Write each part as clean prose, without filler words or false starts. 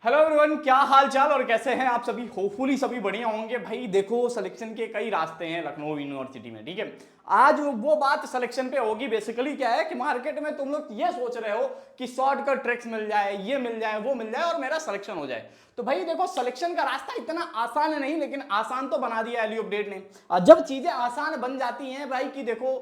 Hello everyone, क्या हाल चाल और कैसे हैं आप सभी। होपफुली सभी बढ़िया होंगे। भाई देखो, सिलेक्शन के कई रास्ते हैं लखनऊ यूनिवर्सिटी में, ठीक है। आज वो बात सिलेक्शन पे होगी। बेसिकली क्या है कि मार्केट में तुम लोग ये सोच रहे हो कि शॉर्टकट ट्रिक्स मिल जाए, ये मिल जाए, वो मिल जाए और मेरा सिलेक्शन हो जाए। तो भाई देखो, सिलेक्शन का रास्ता इतना आसान नहीं, लेकिन आसान तो बना दिया एली अपडेट ने। और जब चीजें आसान बन जाती हैं भाई कि देखो,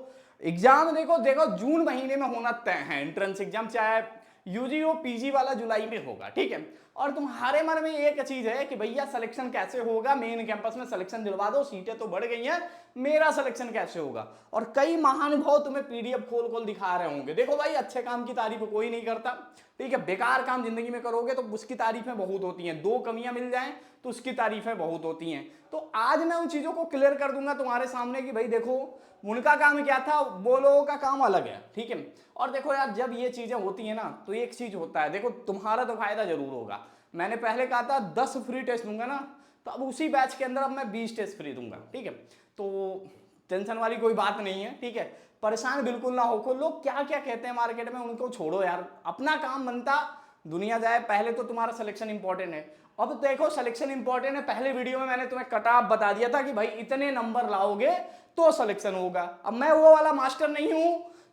एग्जाम देखो देखो जून महीने में होना तय है एंट्रेंस एग्जाम, चाहे यूजी हो पीजी वाला जुलाई में होगा, ठीक है। और तुम्हारे मन में एक चीज है कि भैया सिलेक्शन कैसे होगा, मेन कैंपस में सिलेक्शन दिलवा दो, सीटें तो बढ़ गई हैं, मेरा सिलेक्शन कैसे होगा। और कई महानुभाव तुम्हें पीडीएफ खोल खोल दिखा रहे होंगे। देखो भाई, अच्छे काम की तारीफ कोई नहीं करता, ठीक है। बेकार काम जिंदगी में करोगे तो उसकी तारीफें बहुत होती हैं। दो कमियां मिल जाएं तो उसकी तारीफें बहुत होती हैं। तो आज मैं उन चीजों को क्लियर कर दूंगा तुम्हारे सामने कि भाई देखो, उनका काम क्या था, वो लोगों का काम अलग है, ठीक है। और देखो यार, जब ये चीजें होती है ना तो एक चीज होता है, देखो तुम्हारा तो फायदा जरूर होगा। मैंने पहले कहा था 10 फ्री टेस्ट दूंगा ना, तो अब उसी बैच के अंदर अब मैं 20 टेस्ट फ्री दूंगा, ठीक है। तो टेंशन वाली कोई बात नहीं है, ठीक है। परेशान बिल्कुल ना हो। लोग क्या क्या कहते हैं मार्केट में, उनको छोड़ो यार, अपना काम बनता दुनिया जाए। पहले तो तुम्हारा सिलेक्शन इंपॉर्टेंट है। अब देखो, सिलेक्शन इंपॉर्टेंट है। पहले वीडियो में मैंने तुम्हें कट ऑफ बता दिया था कि भाई इतने नंबर लाओगे तो सिलेक्शन होगा। अब मैं वो वाला मास्टर नहीं हूं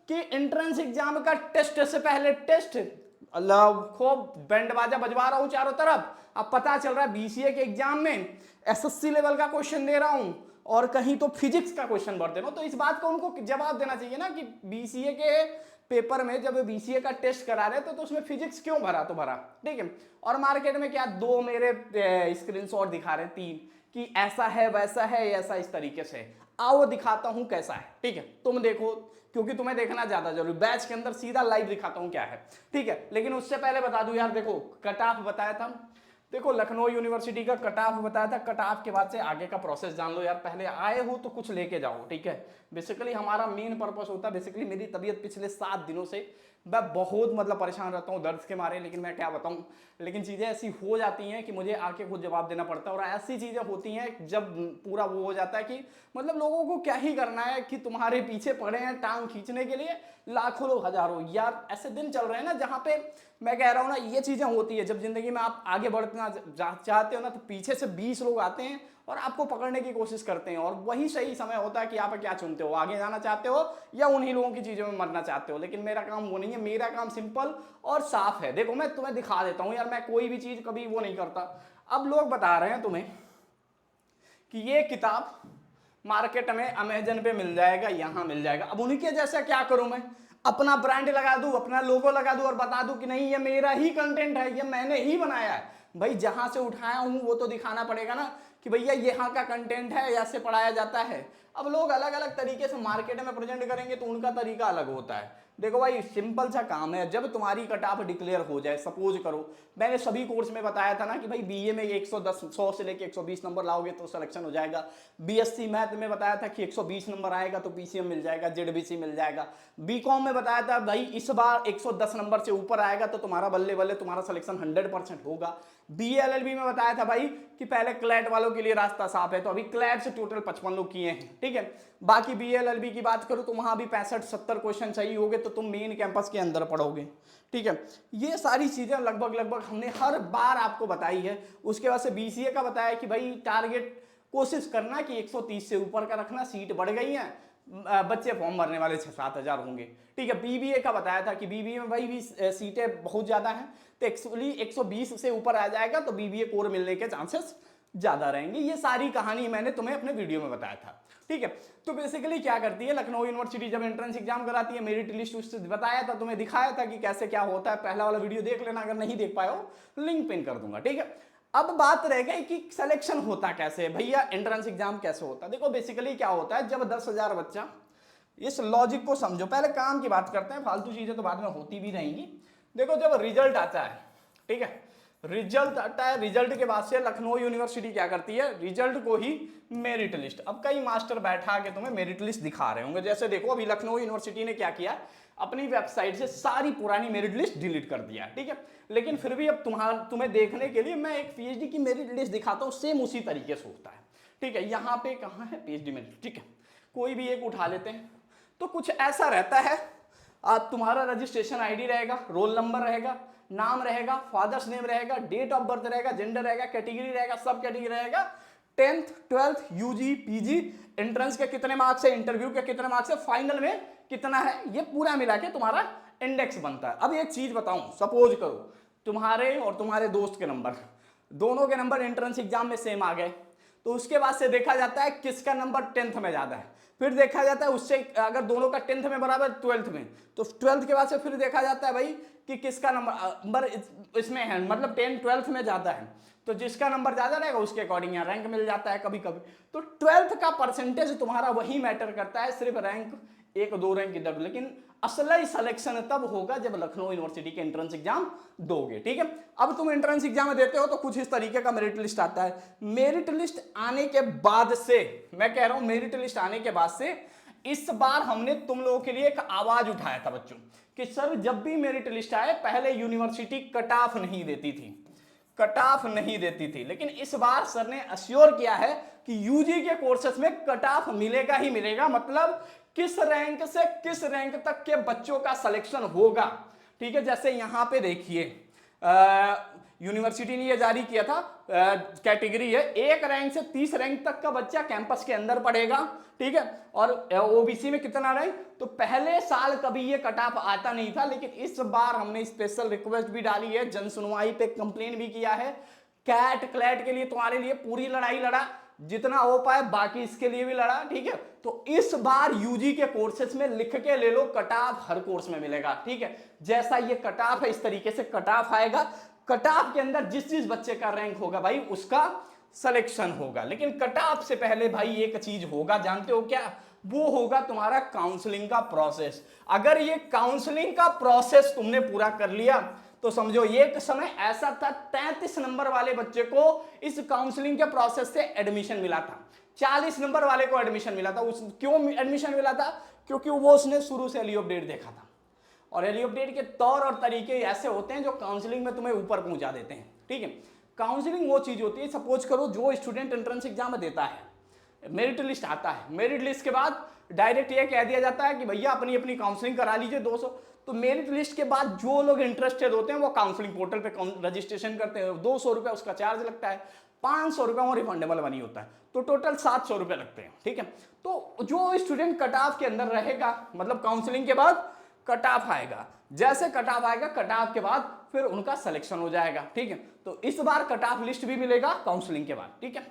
कि एंट्रेंस एग्जाम का टेस्ट से पहले टेस्ट, अल्लाह खूब बैंड बाजा बजवा रहा हूं चारों तरफ। अब पता चल रहा है बीसीए के एग्जाम में एसएससी लेवल का क्वेश्चन दे रहा हूं और कहीं तो फिजिक्स का क्वेश्चन भर दे रहा हूं। तो इस बात को उनको जवाब देना चाहिए ना कि बीसीए के पेपर में जब बीसीए का टेस्ट करा रहे तो उसमें फिजिक्स क्यों भरा, तो भरा, ठीक है। और मार्केट में क्या दो मेरे स्क्रीनशॉट दिखा रहे हैं, तीन, कि ऐसा है वैसा है ऐसा इस तरीके से। आओ दिखाता हूं कैसा है, ठीक है। तुम देखो, क्योंकि तुम्हें देखना ज्यादा जरूरी, बैच के अंदर सीधा लाइव दिखाता हूं क्या है, ठीक है। लेकिन उससे पहले बता दूं यार, देखो कट ऑफ बताया था, देखो लखनऊ यूनिवर्सिटी का कट ऑफ बताया था। कट ऑफ के बाद से आगे का प्रोसेस जान लो यार। पहले आए हो तो कुछ लेके जाओ, ठीक है। बेसिकली हमारा मेन पर्पस होता है, बेसिकली मेरी तबीयत पिछले 7 दिनों से मैं बहुत मतलब परेशान रहता हूँ दर्द के मारे, लेकिन मैं क्या बताऊँ। लेकिन चीज़ें ऐसी हो जाती हैं कि मुझे आके खुद जवाब देना पड़ता है। और ऐसी चीज़ें होती हैं जब पूरा वो हो जाता है कि मतलब लोगों को क्या ही करना है कि तुम्हारे पीछे पड़े हैं टांग खींचने के लिए लाखों लोग, हजारों। यार ऐसे दिन चल रहे हैं ना जहाँ पे मैं कह रहा हूँ ना, ये चीज़ें होती है जब जिंदगी में आप आगे बढ़ना चाहते हो ना, तो पीछे से 20 लोग आते हैं और आपको पकड़ने की कोशिश करते हैं। और वही सही समय होता है कि आप क्या चुनते हो, आगे जाना चाहते हो या उन्हीं लोगों की चीज़ों में मरना चाहते हो। लेकिन मेरा काम वो नहीं है, मेरा काम सिंपल और साफ है। देखो मैं तुम्हें दिखा देता हूँ यार, मैं कोई भी चीज़ कभी वो नहीं करता। अब लोग बता रहे हैं तुम्हें कि ये किताब मार्केट में अमेजन पे मिल जाएगा, यहां मिल जाएगा। अब उनके जैसा क्या करूं मैं, अपना ब्रांड लगा दूं, अपना लोगो लगा दूं और बता दूं कि नहीं ये मेरा ही कंटेंट है, ये मैंने ही बनाया है। भाई जहां से उठाया हूं वो तो दिखाना पड़ेगा ना कि भैया यहाँ का कंटेंट है, ऐसे पढ़ाया जाता है। अब लोग अलग अलग तरीके से मार्केट में प्रेजेंट करेंगे तो उनका तरीका अलग होता है। देखो भाई, सिंपल सा काम है। जब तुम्हारी कट ऑफ डिक्लेयर हो जाए, सपोज करो मैंने सभी कोर्स में बताया था ना कि भाई बीए में 110 100 से लेके 120 नंबर लाओगे तो सिलेक्शन हो जाएगा। बीएससी मैथ में बताया था कि 120 नंबर आएगा तो पीसीएम मिल जाएगा, जेडबीसी मिल जाएगा। बीकॉम में बताया था भाई इस बार 110 नंबर से ऊपर आएगा तो तुम्हारा बल्ले बल्ले तुम्हारा सिलेक्शन 100% होगा। बीएलएलबी में बताया था भाई कि पहले क्लैट वालों के लिए रास्ता साफ है, तो अभी क्लैट से टोटल 55 लोग किए हैं, ठीक है। बाकी बीएलएलबी की बात करूं तो वहां भी 65-70 क्वेश्चन सही हो गए तो तुम मेन कैंपस के अंदर पढ़ोगे, ठीक है। ये सारी चीजें लगभग लगभग हमने हर बार आपको बताई है। उसके बाद से बीसीए का बताया कि भाई टारगेट कोशिश करना कि 130 से ऊपर का रखना, सीट बढ़ गई है, बच्चे फॉर्म भरने वाले 6-7 हजार होंगे, ठीक है। बीबीए का बताया था कि बीबीए में भाई भी सीटें बहुत ज्यादा हैं, तो एक्चुअली 120 से ऊपर आ जाएगा तो बीबीए कोर मिलने के चांसेस ज्यादा रहेंगे। ये सारी कहानी मैंने तुम्हें अपने वीडियो में बताया था, ठीक है। तो बेसिकली क्या करती है लखनऊ यूनिवर्सिटी, जब एंट्रेंस एग्जाम कराती है, मेरिट लिस्ट बताया था तुम्हें, दिखाया था कि कैसे क्या होता है। पहला वाला वीडियो देख लेना, अगर नहीं देख पाए हो लिंक पिन कर दूंगा, ठीक है। अब बात रह गई कि सिलेक्शन होता कैसे है भैया, एंट्रेंस एग्जाम कैसे होता है। देखो बेसिकली क्या होता है, जब 10,000 बच्चा, इस लॉजिक को समझो। पहले काम की बात करते हैं, फालतू चीजें तो बाद में होती भी रहेंगी। देखो जब रिजल्ट आता है, ठीक है, रिजल्ट आता है, रिजल्ट के बाद से लखनऊ यूनिवर्सिटी क्या करती है, रिजल्ट को ही मेरिट लिस्ट। अब कई मास्टर बैठा के तुम्हें मेरिट लिस्ट दिखा रहे होंगे। जैसे देखो अभी लखनऊ यूनिवर्सिटी ने क्या किया, अपनी वेबसाइट से सारी पुरानी मेरिट लिस्ट डिलीट कर दिया, ठीक है। लेकिन फिर भी अब तुम्हें देखने के लिए मैं एक पीएचडी की मेरिट लिस्ट दिखाता हूँ, सेम उसी तरीके से होता है, ठीक है। यहाँ पे कहाँ है पीएचडी मेरिट, ठीक है, कोई भी एक उठा लेते हैं। तो कुछ ऐसा रहता है, तुम्हारा रजिस्ट्रेशन आईडी रहेगा, रोल नंबर रहेगा, नाम रहेगा, फादर्स नेम रहेगा, डेट ऑफ बर्थ रहेगा, जेंडर रहेगा, कैटेगरी रहेगा, सब कैटेगरी रहेगा, 10th 12th UG PG, entrance के कितने मार्क्स है, इंटरव्यू के कितने मार्क्स है, फाइनल में कितना है, ये पूरा मिला के तुम्हारा इंडेक्स बनता है। अब एक चीज बताऊं, सपोज करो तुम्हारे और तुम्हारे दोस्त के नंबर, दोनों के नंबर एंट्रेंस एग्जाम में सेम आ गए, तो उसके बाद से देखा जाता है किसका नंबर 10th में ज्यादा है, फिर देखा जाता है उससे अगर दोनों का 10th में बराबर 12th में, तो 12th के बाद से फिर देखा जाता है भाई कि किसका नंबर इसमें है, मतलब 10 12th में ज्यादा है, तो जिसका नंबर ज्यादा रहेगा उसके अकॉर्डिंग यहाँ रैंक मिल जाता है कभी कभी। तो 12th का परसेंटेज तुम्हारा वही मैटर करता है, सिर्फ रैंक 1-2 रैंक इधर, लेकिन असली सिलेक्शन तब होगा जब लखनऊ यूनिवर्सिटी के एंट्रेंस एग्जाम दोगे। ठीक है, अब तुम एंट्रेंस एग्जाम में देते हो तो कुछ इस तरीके का मेरिट लिस्ट आता है। मेरिट लिस्ट आने के बाद से, मैं कह रहा हूं मेरिट लिस्ट आने के बाद से, इस बार हमने तुम लोगों के लिए एक आवाज उठाया था बच्चों कि सर जब भी मेरिट लिस्ट आए पहले यूनिवर्सिटी कट ऑफ नहीं देती थी, कट ऑफ नहीं देती थी, लेकिन इस बार सर ने अश्योर किया है कि यूजी के कोर्सेस में कट ऑफ मिलेगा ही मिलेगा, मतलब किस रैंक से किस रैंक तक के बच्चों का सिलेक्शन होगा। ठीक है, जैसे यहां पे देखिए यूनिवर्सिटी ने ये जारी किया था, कैटेगरी है 1 रैंक से 30 रैंक तक का बच्चा कैंपस के अंदर पढ़ेगा। ठीक है, और ओबीसी में कितना रैंक, तो पहले साल कभी ये कट ऑफ आता नहीं था, लेकिन इस बार हमने स्पेशल रिक्वेस्ट भी डाली है, जन सुनवाई पे कंप्लेन भी किया है, कैट क्लैट के लिए तुम्हारे लिए पूरी लड़ाई लड़ा, जितना हो पाए, बाकी इसके लिए भी लड़ा। ठीक है, तो इस बार यूजी के कोर्सेज में लिख के ले लो कट ऑफ हर कोर्स में मिलेगा। ठीक है, जैसा ये कट ऑफ है इस तरीके से कट ऑफ आएगा, कट ऑफ के अंदर जिस जिस बच्चे का रैंक होगा भाई उसका सिलेक्शन होगा। लेकिन कट ऑफ से पहले भाई एक चीज होगा, जानते हो क्या, वो होगा तुम्हारा काउंसलिंग का प्रोसेस। अगर ये काउंसलिंग का प्रोसेस तुमने पूरा कर लिया तो समझो एक समय ऐसा था 33 नंबर वाले बच्चे को इस काउंसलिंग के प्रोसेस से एडमिशन मिला था, 40 नंबर वाले को एडमिशन मिला था। क्यों एडमिशन मिला था, क्योंकि वो उसने शुरू से एली अपडेट देखा था, और एली अपडेट के तौर और तरीके ऐसे होते हैं जो काउंसलिंग में तुम्हें ऊपर पहुंचा देते हैं। ठीक है, काउंसलिंग वो चीज होती है, सपोज करो जो स्टूडेंट एंट्रेंस एग्जाम में देता है, मेरिट लिस्ट आता है, मेरिट लिस्ट के बाद डायरेक्ट ये कह दिया जाता है कि भैया अपनी अपनी काउंसलिंग करा लीजिए 200। तो मेरिट लिस्ट के बाद जो लोग इंटरेस्टेड होते हैं वो काउंसलिंग पोर्टल पे रजिस्ट्रेशन करते हैं, 200 रुपये उसका चार्ज लगता है, 500 रुपये वो रिफंडेबल बनी होता है, तो टोटल 700 रुपये लगते हैं। ठीक है, तो जो स्टूडेंट कट ऑफ के अंदर रहेगा, मतलब काउंसलिंग के बाद कट ऑफ आएगा, जैसे कट ऑफ आएगा कट ऑफ के बाद फिर उनका सिलेक्शन हो जाएगा। ठीक है, तो इस बार कट ऑफ लिस्ट भी मिलेगा काउंसलिंग के बाद। ठीक है,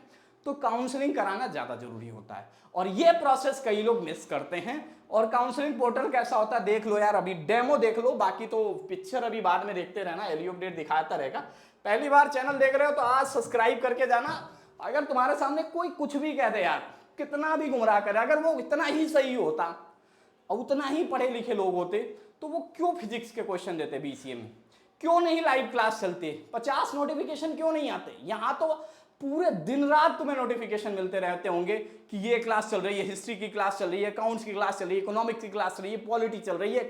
तो काउंसलिंग कराना ज्यादा जरूरी होता है, और ये प्रोसेस कई लोग मिस करते हैं। और काउंसलिंग पोर्टल कैसा होता है देख लो यार, अभी डेमो देख लो, बाकी तो पिक्चर अभी बाद में देखते रहना, एली अपडेट दिखाता रहेगा। पहली बार चैनल देख रहे हो तो आज सब्सक्राइब करके जाना। अगर तुम्हारे सामने कोई कुछ भी कह दे यार, कितना भी गुमराह करे, अगर वो इतना ही सही होता और उतना ही पढ़े लिखे लोग होते तो वो क्यों फिजिक्स के क्वेश्चन देते बीसीए में, क्यों नहीं लाइव क्लास चलते, 50 नोटिफिकेशन क्यों नहीं आते। यहां तो पूरे दिन रात तुम्हें नोटिफिकेशन मिलते रहते होंगे कि ये क्लास चल रही है, हिस्ट्री की क्लास चल रही है, अकाउंट्स की क्लास चल रही है, इकोनॉमिक्स की क्लास चल रही है, पॉलिटी चल रही है,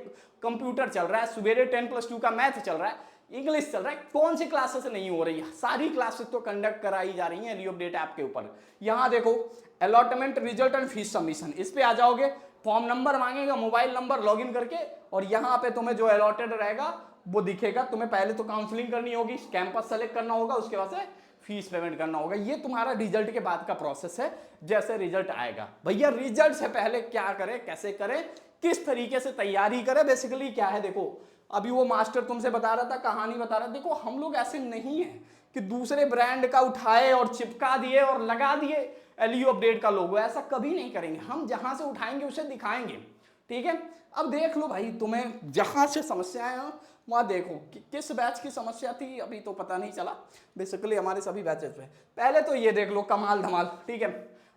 कंप्यूटर चल रहा है, सवेरे 10+2 का मैथ चल रहा है, इंग्लिश चल रहा है, कौन सी क्लासेस नहीं हो रही है, सारी क्लासेस तो कंडक्ट कराई जा रही हैं एली अपडेट ऐप के ऊपर। यहां देखो allotment result and fees submission, इस पे आ जाओगे, फॉर्म नंबर मांगेगा, मोबाइल नंबर लॉगिन करके, और यहाँ पे तुम्हें जो अलॉटेड रहेगा वो दिखेगा। तुम्हें पहले तो काउंसलिंग करनी होगी, कैंपस सेलेक्ट करना होगा, उसके बाद से फीस पेमेंट करना होगा। ये तुम्हारा रिजल्ट के बाद का प्रोसेस है। जैसे रिजल्ट आएगा भैया, रिजल्ट से पहले क्या करें, कैसे करें, किस तरीके से तैयारी करें, बेसिकली क्या है देखो, अभी वो मास्टर तुमसे बता रहा था, कहानी बता रहा था, देखो हम लोग ऐसे नहीं है कि दूसरे ब्रांड का उठाए और चिपका दिए और लगा दिए एलयू अपडेट का लोगो, ऐसा कभी नहीं करेंगे। हम जहां से उठाएंगे उसे दिखाएंगे। ठीक है, अब देख लो भाई, तुम्हें जहां से समस्याएं हो वहां देखो कि किस बैच की समस्या थी, अभी तो पता नहीं चला, बेसिकली हमारे सभी बैचेस पे। पहले तो ये देख लो कमाल धमाल। ठीक है,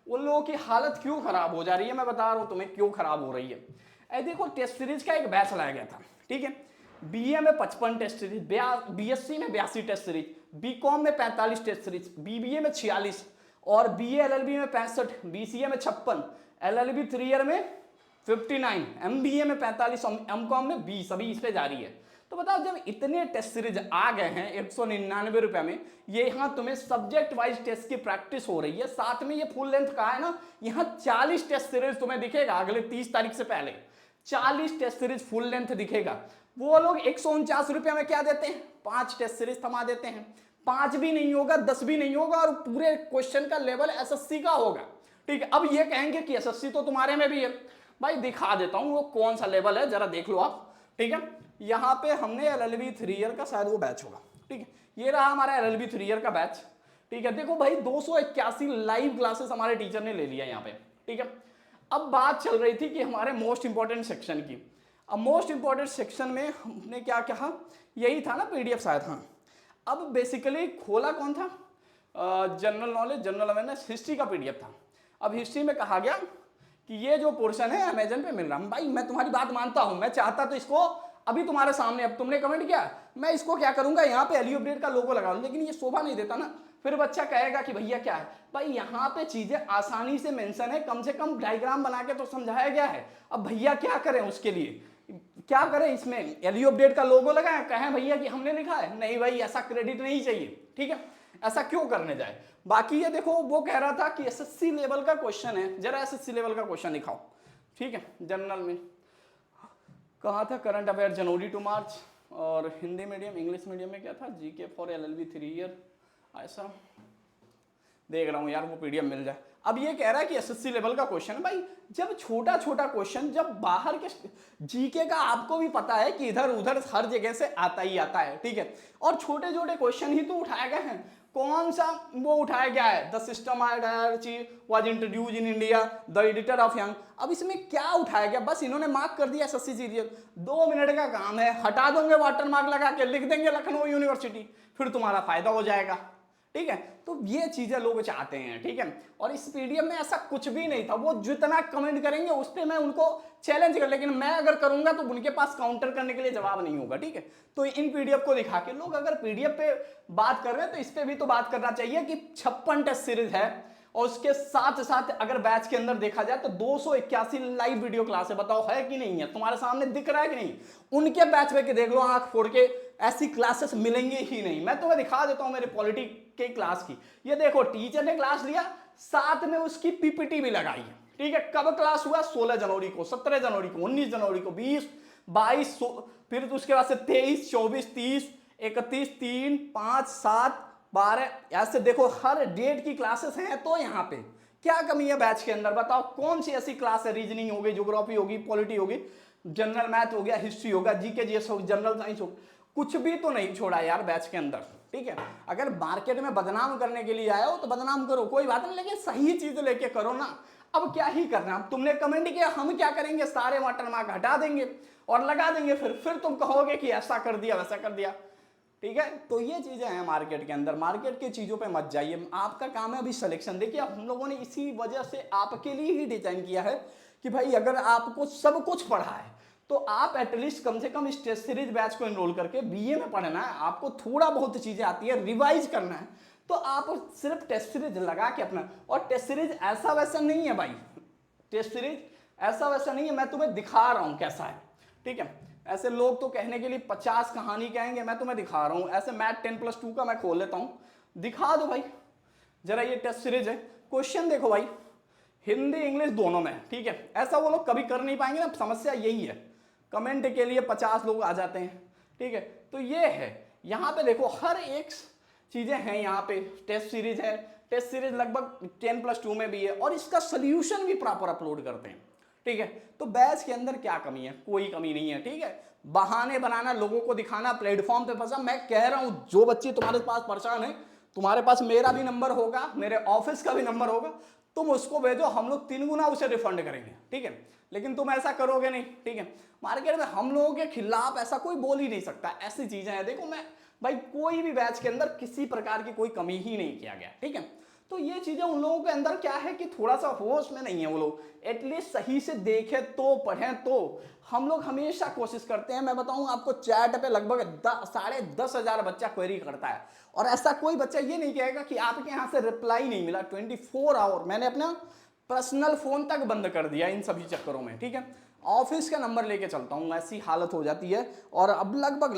उन लोगों की हालत क्यों खराब हो जा रही है, मैं बता रहा हूं तुम्हें क्यों खराब हो रही है। देखो टेस्ट सीरीज का एक बैच लाया गया था। ठीक है, बीए में 55 टेस्ट सीरीज, बीएससी में 82 टेस्ट सीरीज, बीकॉम में 45 टेस्ट सीरीज, बीबीए में 46, और बीए एलएलबी में 65, बीसीए में 56, एलएलबी 3 ईयर में 59, एमबीए में 45, एमकॉम में 20, अभी इस पे जारी है। तो बताओ जब इतने टेस्ट सीरीज आ गए हैं 199 रुपए में, ये यहाँ तुम्हें सब्जेक्ट वाइज टेस्ट की प्रैक्टिस हो रही है, साथ में ये फुल लेंथ का है ना, यहाँ 40 टेस्ट सीरीज तुम्हें दिखेगा अगले 30 तारीख से पहले, 40 टेस्ट सीरीज फुल लेंथ दिखेगा। वो लोग 149 रुपये में क्या देते हैं, 5 टेस्ट सीरीज थमा देते हैं। 5 भी नहीं होगा, 10 भी नहीं होगा, और पूरे क्वेश्चन का लेवल एसएससी का होगा। ठीक है, अब ये कहेंगे कि एसएससी तो तुम्हारे में भी है। भाई दिखा देता हूं वो कौन सा लेवल है, जरा देख लो आप। ठीक है, यहाँ पे हमने एलएलबी 3 ईयर का शायद वो बैच होगा। ठीक है, ये रहा हमारा एलएलबी 3 ईयर का बैच। ठीक है, देखो भाई 281 लाइव क्लासेस हमारे टीचर ने ले लिया यहाँ पे। ठीक है, अब बात चल रही थी कि हमारे मोस्ट इंपॉर्टेंट सेक्शन की। अब मोस्ट इंपॉर्टेंट सेक्शन में हमने क्या कहा, यही था ना पीडीएफ शायद। हाँ, अब बेसिकली खोला कौन था, general knowledge, general awareness, history का पीडीएफ था। अब हिस्ट्री में कहा गया कि ये जो पोर्शन है अमेजन पे मिल रहा है। भाई मैं तुम्हारी बात मानता हूं, मैं चाहता तो इसको अभी तुम्हारे सामने, अब तुमने कमेंट किया, मैं इसको क्या करूंगा, यहाँ पे एलयू अपडेट का लोगो लगा लूं, लेकिन ये शोभा नहीं देता ना। फिर बच्चा कहेगा कि भैया क्या है, भाई यहाँ पे चीजें आसानी से मेंशन है, कम से कम डायग्राम बना के तो समझाया गया है। अब भैया क्या करें उसके लिए, क्या करें, इसमें एलयू अपडेट का लोगो लगाएं, कहें भैया कि हमने लिखा है? नहीं भाई, ऐसा क्रेडिट नहीं चाहिए। ठीक है, ऐसा क्यों करने जाए। बाकी ये देखो, वो कह रहा था कि एसएससी लेवल का क्वेश्चन है, जरा एसएससी लेवल का क्वेश्चन दिखाओ। ठीक है, जनरल में कहा था करंट अफेयर जनवरी टू मार्च, और हिंदी मीडियम, इंग्लिश मीडियम में क्या था, जीके फॉर एलएलबी 3 ईयर। ऐसा देख रहा हूँ यार, वो पीडीएफ मिल जाए। अब ये कह रहा है कि एसएससी लेवल का क्वेश्चन है। भाई जब छोटा छोटा क्वेश्चन, जब बाहर के जीके का आपको भी पता है कि इधर उधर हर जगह से आता ही आता है। ठीक है, और छोटे छोटे क्वेश्चन ही तो उठाए गए हैं। कौन सा वो उठाया गया है, the system was introduce in India, the editor of young. अब इसमें क्या उठाया गया, बस इन्होंने मार्क कर दिया एसएससी सीरियल। 2 मिनट का काम है, हटा दोगे वाटर मार्क लगा के, लिख देंगे लखनऊ यूनिवर्सिटी, फिर तुम्हारा फायदा हो जाएगा। ठीक है, तो ये चीजें लोग चाहते हैं। ठीक है, और इस पीडीएफ में ऐसा कुछ भी नहीं था। वो जितना कमेंट करेंगे उस पर मैं उनको चैलेंज कर, लेकिन मैं अगर करूंगा तो उनके पास काउंटर करने के लिए जवाब नहीं होगा। ठीक है, तो इन पीडीएफ को दिखा के लोग अगर पीडीएफ पे बात कर रहे हैं तो इस पे भी तो बात करना चाहिए कि 56 टेस्ट सीरीज है, और उसके साथ साथ अगर बैच के अंदर देखा जाए तो 281 लाइव वीडियो क्लास है। बताओ है कि नहीं है, तुम्हारे सामने दिख रहा है कि नहीं। उनके बैच में के देख लो, आंख फोड़ के, ऐसी क्लासेस मिलेंगे ही नहीं। मैं तुम्हें दिखा देता हूं मेरे पॉलिटी के क्लास की। ये देखो, टीचर ने क्लास लिया, साथ में उसकी पीपीटी भी लगाई है। ठीक है, कब क्लास हुआ, 16 जनवरी को, 17 जनवरी को, 19 जनवरी को, 20, 22, फिर उसके बाद से 23, 24, 30, 31, 3, 5, 7, 12, ऐसे देखो हर डेट की क्लासेस हैं। तो यहाँ पे क्या कमी है बैच के अंदर, बताओ कौन सी ऐसी क्लास है। रीजनिंग होगी, ज्योग्राफी होगी, पॉलिटी होगी, जनरल मैथ हो गया, हिस्ट्री होगा, जीके जीएस होगी, जनरल साइंस होगा, कुछ भी तो नहीं छोड़ा यार बैच के अंदर। ठीक है, अगर मार्केट में बदनाम करने के लिए आए हो तो बदनाम करो, कोई बात नहीं, लेकिन सही चीज लेके करो ना। अब क्या ही करना, अब तुमने कमेंट किया, हम क्या करेंगे, सारे वाटर मार्क हटा देंगे और लगा देंगे, फिर तुम कहोगे कि ऐसा कर दिया वैसा कर दिया। ठीक है, तो ये चीजें हैं मार्केट के अंदर, मार्केट की चीजों पे मत जाइए। आपका काम है अभी सिलेक्शन। देखिए हम लोगों ने इसी वजह से आपके लिए ही डिजाइन किया है कि भाई अगर आपको सब कुछ पढ़ा है तो आप एटलीस्ट कम से कम इस टेस्ट सीरीज बैच को एनरोल करके बीए में पढ़ना है, आपको थोड़ा बहुत चीजें आती है, रिवाइज करना है, तो आप सिर्फ टेस्ट सीरीज लगा के अपना। और टेस्ट सीरीज ऐसा वैसा नहीं है भाई, टेस्ट सीरीज ऐसा वैसा नहीं है, मैं तुम्हें दिखा रहा हूं कैसा है। ठीक है, ऐसे लोग तो कहने के लिए 50 कहानी कहेंगे, मैं तुम्हें दिखा रहा हूं। ऐसे मैथ 10+2 का मैं खोल लेता हूं, दिखा दो भाई जरा, ये टेस्ट सीरीज है। क्वेश्चन देखो भाई, हिंदी इंग्लिश दोनों में। ठीक है, ऐसा वो लोग कभी कर नहीं पाएंगे ना, समस्या यही है। कमेंट के लिए 50 लोग आ जाते हैं। ठीक है, तो ये है, यहाँ पे देखो हर एक चीजें हैं। यहाँ पे टेस्ट सीरीज है, टेस्ट सीरीज लगभग 10+2 में भी है, और इसका सोल्यूशन भी प्रॉपर अपलोड करते हैं। ठीक है, तो बैच के अंदर क्या कमी है, कोई कमी नहीं है। ठीक है, बहाने बनाना, लोगों को दिखाना, प्लेटफॉर्म पे फंसा। मैं कह रहा हूं जो बच्चे तुम्हारे पास परेशान है, तुम्हारे पास मेरा भी नंबर होगा, मेरे ऑफिस का भी नंबर होगा, तुम उसको भेजो, हम लोग 3 गुना उसे रिफंड करेंगे। ठीक है, लेकिन तुम ऐसा करोगे नहीं। ठीक है, मार्केट में हम लोगों के खिलाफ ऐसा कोई बोल ही नहीं सकता, ऐसी चीजें हैं। देखो मैं भाई, कोई भी बैच के अंदर किसी प्रकार की कोई कमी ही नहीं किया गया। ठीक है, तो ये चीजें उन लोगों के अंदर क्या है कि थोड़ा सा होश में नहीं है वो लोग, एटलीस्ट सही से देखें तो, पढ़ें तो। हम लोग हमेशा कोशिश करते हैं, मैं बताऊं आपको, चैट पे लगभग 10,500 बच्चा क्वेरी करता है, और ऐसा कोई बच्चा ये नहीं कहेगा कि आपके यहाँ से रिप्लाई नहीं मिला। 24 आवर मैंने अपना पर्सनल फोन तक बंद कर दिया इन सभी चक्करों में। ठीक है, ऑफिस का नंबर लेके चलता हूँ, ऐसी हालत हो जाती है। और अब लगभग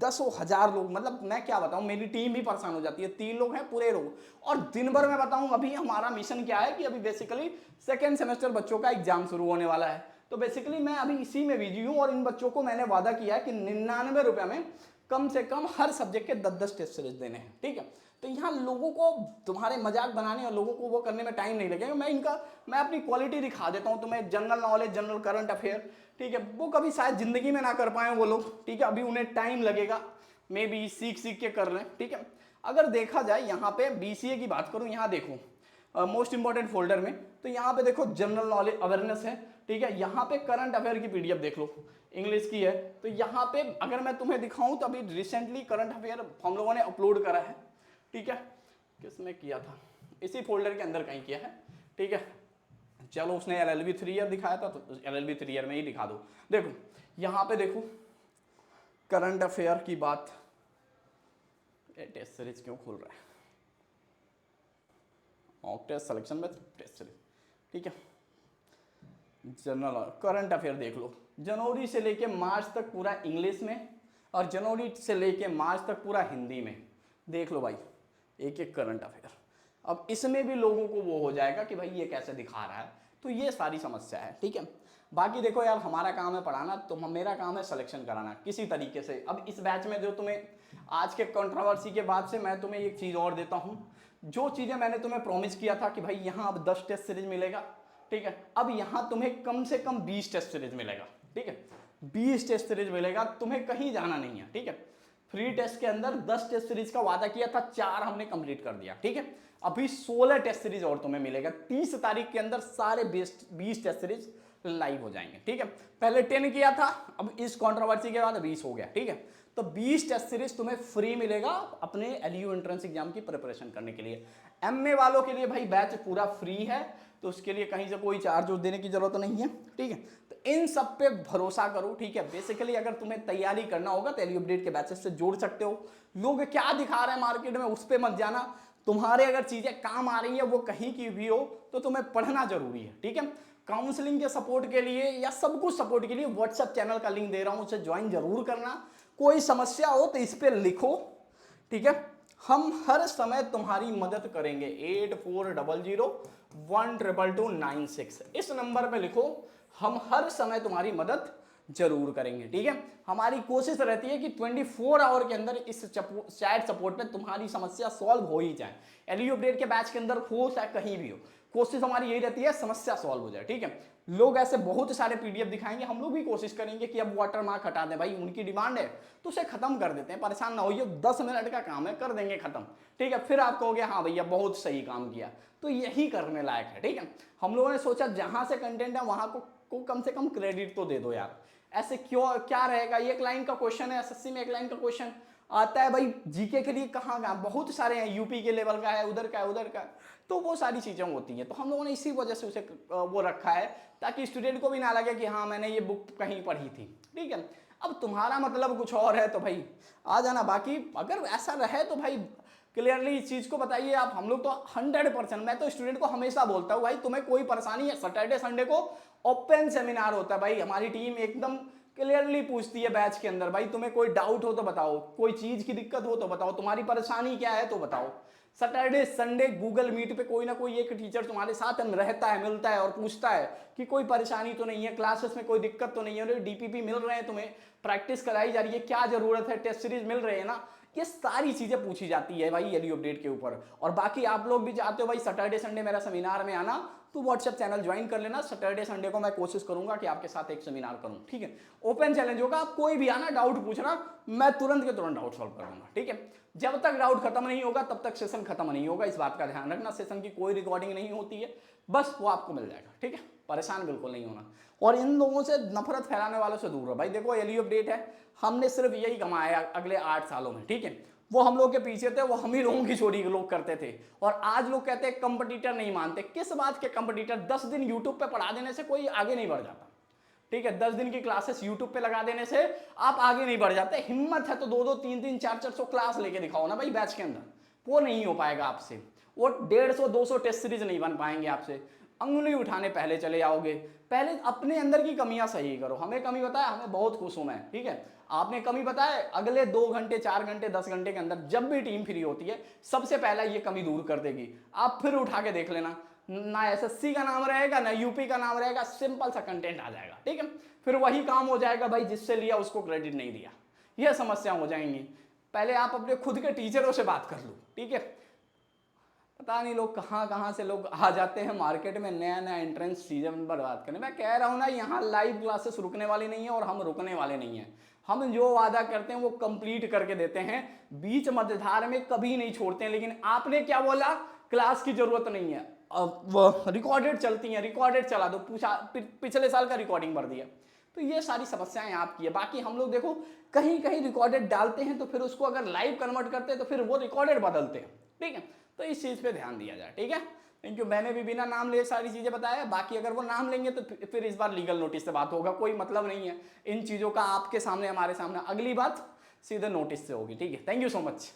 10,000 लोग, मतलब मैं क्या बताऊँ, मेरी टीम भी परेशान हो जाती है। 3 लोग हैं पूरे लोग, और दिन भर मैं बताऊँ, अभी हमारा मिशन क्या है कि अभी बेसिकली सेकेंड सेमेस्टर बच्चों का एग्जाम शुरू होने वाला है। तो बेसिकली मैं अभी इसी में बिजी हूँ और इन बच्चों को मैंने वादा किया है कि 99 रुपये में कम से कम हर सब्जेक्ट के 10-10 टेस्ट सीरीज देने हैं, ठीक है। तो यहाँ लोगों को तुम्हारे मजाक बनाने और लोगों को वो करने में टाइम नहीं लगेगा। मैं अपनी क्वालिटी दिखा देता हूँ तुम्हें, general knowledge, general current affair, ठीक है। वो कभी शायद जिंदगी में ना कर पाए वो लोग, ठीक है, अभी उन्हें टाइम लगेगा, मे बी सीख सीख के कर लें, ठीक है। अगर देखा जाए यहाँ पे BCA की बात करूँ, यहाँ देखो मोस्ट इंपॉर्टेंट फोल्डर में, तो यहाँ पे देखो जनरल नॉलेज अवेयरनेस है, ठीक है। यहाँ पे करंट अफेयर की PDF देख लो, इंग्लिश की है। तो यहाँ पे अगर मैं तुम्हें दिखाऊं तो अभी रिसेंटली करंट अफेयर हम लोगों ने अपलोड करा है, ठीक है। किसने किया था, इसी फोल्डर के अंदर कहीं किया है, ठीक है। चलो उसने LLB 3 ईयर दिखाया था तो LLB 3 ईयर में ही दिखा दो। देखो यहाँ पे देखो करंट अफेयर की बात, टेस्ट सीरीज क्यों खुल रहा है, मॉक टेस्ट सिलेक्शन में टेस्ट सीरीज, ठीक है। जनरल करंट अफेयर देख लो, जनवरी से लेके मार्च तक पूरा इंग्लिश में और जनवरी से लेके मार्च तक पूरा हिंदी में, देख लो भाई एक एक करंट अफेयर। अब इसमें भी लोगों को वो हो जाएगा कि भाई ये कैसे दिखा रहा है, तो ये सारी समस्या है, ठीक है। बाकी देखो यार, हमारा काम है पढ़ाना, तो मेरा काम है सिलेक्शन कराना किसी तरीके से। अब इस बैच में जो तुम्हें आज के कंट्रोवर्सी के बाद से मैं तुम्हें एक चीज़ और देता हूँ, जो चीज़ें मैंने तुम्हें प्रॉमिस किया था कि भाई यहाँ अब 10 टेस्ट सीरीज मिलेगा, ठीक है। अब यहाँ तुम्हें कम से कम 20 टेस्ट सीरीज मिलेगा, ठीक है। 20 टेस्ट सीरीज मिलेगा, तुम्हें कहीं जाना नहीं है, ठीक है। फ्री टेस्ट के अंदर 10 टेस्ट सीरीज का वादा किया था, 4 हमने कंप्लीट कर दिया, ठीक है। अभी 16 टेस्ट सीरीज और तुम्हें मिलेगा, 30 तारीख के अंदर सारे 20 टेस्ट सीरीज लाइव हो जाएंगे, ठीक है। पहले 10 किया था, अब इस कंट्रोवर्सी के बाद 20 हो गया, ठीक है। तो 20 टेस्ट सीरीज तुम्हें फ्री मिलेगा अपने LU एंट्रेंस एग्जाम की प्रिपरेशन करने के लिए। MA वालों के लिए भाई बैच पूरा फ्री है, तो उसके लिए कहीं से कोई चार्ज देने की जरूरत नहीं है, ठीक है। तो इन सब पे भरोसा करो, ठीक है। बेसिकली अगर तुम्हें तैयारी करना होगा तो LU अपडेट के बैचेस से जोड़ सकते हो। लोग क्या दिखा रहे हैं मार्केट में उस पर मत जाना, तुम्हारे अगर चीजें काम आ रही है वो कहीं की भी हो तो तुम्हें पढ़ना जरूरी है, ठीक है। काउंसलिंग के सपोर्ट के लिए या सब कुछ सपोर्ट के लिए व्हाट्सएप चैनल का लिंक दे रहा हूं, उसे ज्वाइन जरूर करना। कोई समस्या हो तो इस पे लिखो, ठीक है। हम हर समय तुम्हारी मदद करेंगे। 8400122296 इस नंबर पे लिखो, हम हर समय तुम्हारी मदद जरूर करेंगे, ठीक है। हमारी कोशिश रहती है कि 24 आवर के अंदर इस चैट सपोर्ट पे तुम्हारी समस्या सॉल्व हो ही जाए। LU अपडेट के बैच के अंदर हो चाहे कहीं भी हो, कोशिश हमारी यही रहती है समस्या सॉल्व हो जाए, ठीक है। लोग ऐसे बहुत सारे PDF दिखाएंगे, हम लोग भी कोशिश करेंगे कि अब वाटर मार्क हटा दें, भाई उनकी डिमांड है तो उसे खत्म कर देते हैं, परेशान ना होइए, 10 मिनट का काम है, कर देंगे खत्म, ठीक है। फिर आप कहोगे हाँ भैया बहुत सही काम किया, तो यही करने लायक है, ठीक है। हम लोगों ने सोचा जहां से कंटेंट है वहां को कम से कम क्रेडिट तो दे दो यार, ऐसे क्यों क्या रहेगा। एक लाइन का क्वेश्चन है, SSC में एक लाइन का क्वेश्चन आता है भाई, GK के लिए कहाँ बहुत सारे हैं, UP के लेवल का है, उधर का है, उधर का है, तो वो सारी चीजें होती हैं। तो हम लोगों ने इसी वजह से उसे वो रखा है ताकि स्टूडेंट को भी ना लगे कि हाँ मैंने ये बुक कहीं पढ़ी थी, ठीक है। अब तुम्हारा मतलब कुछ और है तो भाई आ जाना, बाकी अगर ऐसा रहे तो भाई क्लियरली इस चीज को बताइए आप। हम लोग तो 100%, मैं तो स्टूडेंट को हमेशा बोलता हूँ भाई तुम्हें कोई परेशानी है, सैटरडे संडे को ओपन सेमिनार होता है भाई, हमारी टीम एकदम क्लियरली पूछती है बैच के अंदर, भाई तुम्हें कोई डाउट हो तो बताओ, कोई चीज की दिक्कत हो तो बताओ, तुम्हारी परेशानी क्या है तो बताओ। सैटरडे संडे गूगल मीट पे कोई ना कोई एक टीचर तुम्हारे साथ रहता है, मिलता है और पूछता है कि कोई परेशानी तो नहीं है, क्लासेस में कोई दिक्कत तो नहीं है, DPP मिल रहे हैं तुम्हें, प्रैक्टिस कराई जा रही है, क्या जरूरत है, टेस्ट सीरीज मिल रहे हैं ना, ये सारी चीजें पूछी जाती है भाई LU अपडेट के ऊपर। और बाकी आप लोग भी चाहते हो भाई सैटरडे संडे मेरा सेमिनार में आना, तो व्हाट्सएप चैनल ज्वाइन कर लेना। सैटरडे संडे को मैं कोशिश करूंगा कि आपके साथ एक सेमिनार करूं, ठीक है। ओपन चैलेंज होगा, आप कोई भी आना, डाउट पूछना, मैं तुरंत के तुरंत डाउट सॉल्व कर दूंगा, ठीक है। जब तक डाउट खत्म नहीं होगा तब तक सेशन खत्म नहीं होगा, इस बात का ध्यान रखना। सेशन की कोई रिकॉर्डिंग नहीं होती है, बस वो आपको मिल जाएगा, ठीक है। परेशान बिल्कुल नहीं होना, और इन लोगों से नफरत फैलाने वालों से दूर रहो भाई। देखो LU अपडेट है, हमने सिर्फ यही कमाया अगले 8 सालों में, ठीक है। वो हम लोग के पीछे थे, वो हम ही लोगों की चोरी लोग करते थे, और आज लोग कहते हैं कंपटीटर नहीं मानते। किस बात के कंपटीटर? 10 दिन यूट्यूब पे पढ़ा देने से कोई आगे नहीं बढ़ जाता, ठीक है। 10 दिन की क्लासेस यूट्यूब पे लगा देने से आप आगे नहीं बढ़ जाते। हिम्मत है तो 2-2, 3-3, 400 क्लास लेके दिखाओ ना भाई बैच के अंदर, वो नहीं हो पाएगा आपसे। वो 150-200 टेस्ट सीरीज नहीं बन पाएंगे आपसे। अंगुली उठाने पहले चले जाओगे, पहले अपने अंदर की कमियां सही करो। हमें कमी बताया, हमें बहुत खुश हूं मैं, ठीक है। आपने कमी बताए, अगले 2 घंटे, 4 घंटे, 10 घंटे के अंदर जब भी टीम फ्री होती है सबसे पहला ये कमी दूर कर देगी। आप फिर उठा के देख लेना, ना एसएससी का नाम रहेगा ना यूपी का नाम रहेगा, सिंपल सा कंटेंट आ जाएगा, ठीक है। फिर वही काम हो जाएगा भाई, जिससे लिया उसको क्रेडिट नहीं दिया, यह समस्या हो जाएंगी। पहले आप अपने खुद के टीचरों से बात कर लो, ठीक है। पता नहीं लोग कहाँ कहाँ से लोग आ जाते हैं मार्केट में नया नया एंट्रेंस चीज़ें बर्बाद करने। मैं कह रहा हूँ ना, यहाँ लाइव क्लासेस रुकने वाली नहीं है और हम रुकने वाले नहीं हैं। हम जो वादा करते हैं वो कंप्लीट करके देते हैं, बीच मध्यधार में कभी नहीं छोड़ते हैं। लेकिन आपने क्या बोला, क्लास की जरूरत नहीं है, वो रिकॉर्डेड चलती हैं, रिकॉर्डेड चला दो, पूछा पिछले साल का रिकॉर्डिंग भर दिया। तो ये सारी समस्याएं आपकी है। बाकी हम लोग देखो कहीं कहीं रिकॉर्डेड डालते हैं, तो फिर उसको अगर लाइव कन्वर्ट करते हैं तो फिर वो रिकॉर्डेड बदलते हैं, ठीक है। तो इस चीज़ पे ध्यान दिया जाए, ठीक है। Thank you. मैंने भी बिना नाम लिए सारी चीज़ें बताया, बाकी अगर वो नाम लेंगे तो फिर इस बार लीगल नोटिस से बात होगा, कोई मतलब नहीं है इन चीज़ों का आपके सामने, हमारे सामने। अगली बात सीधे नोटिस से होगी, ठीक है। Thank you so much.